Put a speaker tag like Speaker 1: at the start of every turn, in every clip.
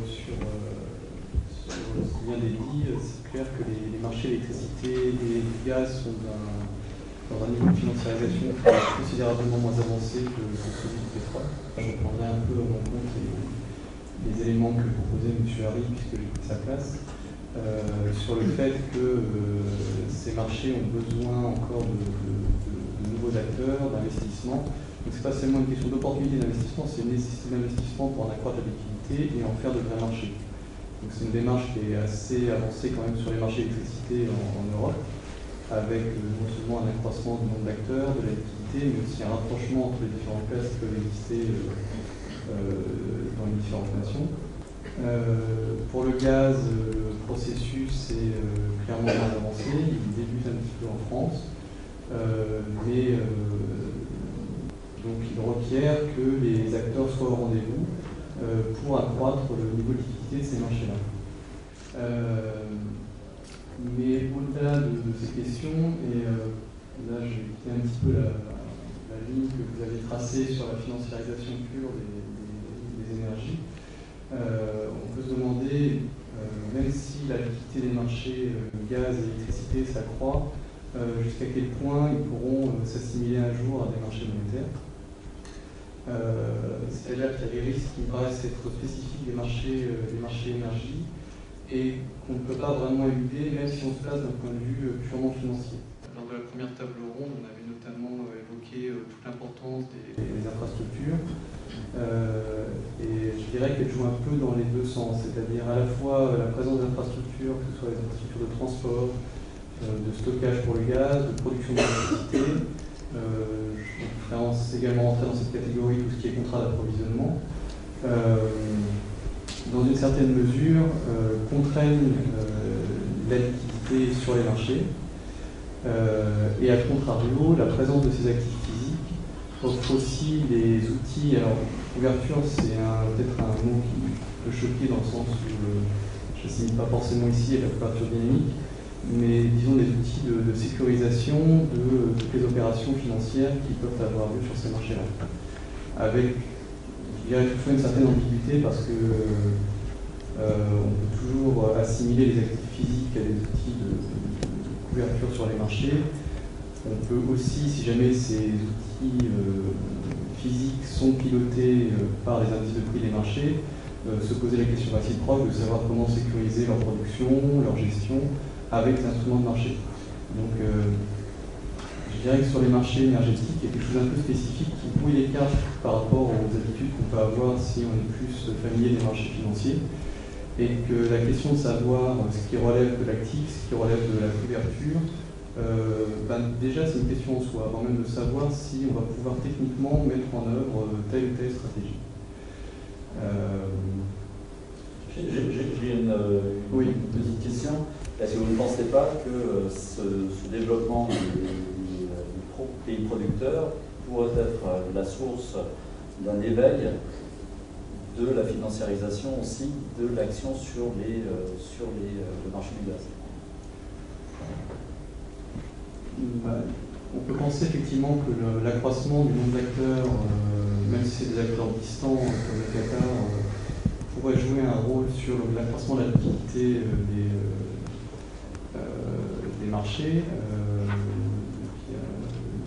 Speaker 1: ce qui vient d'être dit, c'est clair que les marchés d'électricité et du gaz sont dans un niveau de financiarisation considérablement moins avancé que celui du pétrole. Je prendrai un peu en compte les éléments que proposait M. Harry, puisque j'ai pris sa place, sur le fait que ces marchés ont besoin encore de nouveaux acteurs, d'investissements. Donc ce n'est pas seulement une question d'opportunité d'investissement, c'est une nécessité d'investissement pour en accroître la liquidité et en faire de vrais marchés. Donc c'est une démarche qui est assez avancée quand même sur les marchés d'électricité en Europe, avec non seulement un accroissement du nombre d'acteurs, de la liquidité, mais aussi un rapprochement entre les différentes classes qui peuvent exister dans les différentes nations. Pour le gaz, le processus est clairement moins avancé, il débute un petit peu en France, mais donc il requiert que les acteurs soient au rendez-vous pour accroître le niveau de liquidité de ces marchés-là. Mais au-delà de ces questions, et là j'ai quitté un petit peu la ligne que vous avez tracée sur la financiarisation pure des énergies, on peut se demander, même si la liquidité des marchés gaz et électricité s'accroît, jusqu'à quel point ils pourront s'assimiler un jour à des marchés monétaires. C'est-à-dire qu'il y a des risques qui me paraissent être spécifiques des marchés énergie, et qu'on ne peut pas vraiment éluder, même si on se place d'un point de vue purement financier. Lors de la première table ronde, on avait notamment évoqué toute l'importance des infrastructures, et je dirais qu'elles jouent un peu dans les deux sens, c'est-à-dire à la fois la présence d'infrastructures, que ce soit les infrastructures de transport, de stockage pour le gaz, de production d'électricité. Je ferai également entrer dans cette catégorie tout ce qui est contrat d'approvisionnement. Dans une certaine mesure, contraignent la liquidité sur les marchés. Et à contrario, la présence de ces actifs physiques offre aussi des outils. Alors, couverture, c'est peut-être un mot qui peut choquer dans le sens où je ne signe pas forcément ici la couverture dynamique, mais disons des outils de sécurisation de toutes les opérations financières qui peuvent avoir lieu sur ces marchés-là. Avec, je dirais, toutefois une certaine ambiguïté parce que on peut toujours assimiler les actifs physiques à des outils de couverture sur les marchés. On peut aussi, si jamais ces outils physiques sont pilotés par les indices de prix des marchés, se poser la question réciproque de savoir comment sécuriser leur production, leur gestion avec les instruments de marché. Donc je dirais que sur les marchés énergétiques, il y a quelque chose d'un peu spécifique qui brouille les cartes par rapport aux habitudes qu'on peut avoir si on est plus familier des marchés financiers, et que la question de savoir ce qui relève de l'actif, ce qui relève de la couverture, déjà c'est une question en soi, avant même de savoir si on va pouvoir techniquement mettre en œuvre telle ou telle stratégie.
Speaker 2: J'ai une petite question. Est-ce que vous ne pensez pas que ce développement des pays producteurs pourrait être la source d'un éveil de la financiarisation aussi de l'action sur le marché du gaz?
Speaker 1: On peut penser effectivement que l'accroissement du nombre d'acteurs, même si c'est des acteurs distants comme le Qatar, pourrait jouer un rôle sur l'accroissement de la liquidité des marchés.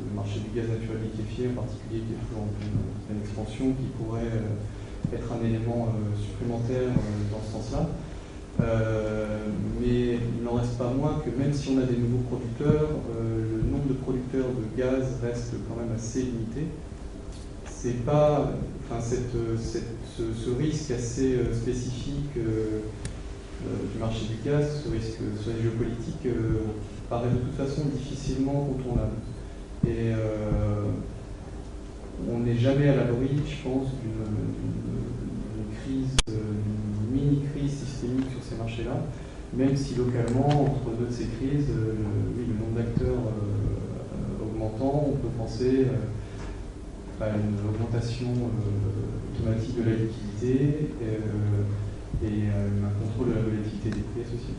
Speaker 1: Le marché du gaz naturel liquéfié en particulier qui est toujours en pleine expansion, qui pourrait être un élément supplémentaire dans ce sens-là. Mais il n'en reste pas moins que même si on a des nouveaux producteurs, le nombre de producteurs de gaz reste quand même assez limité. C'est pas, ce risque assez spécifique du marché du gaz, ce risque sur les géopolitiques, paraît de toute façon difficilement contournable. Et on n'est jamais à l'abri, je pense, d'une crise, d'une mini-crise systémique sur ces marchés-là, même si localement, entre deux de ces crises, le nombre d'acteurs augmentant, on peut penser à une augmentation automatique de la liquidité et un contrôle de la volatilité des prix associés.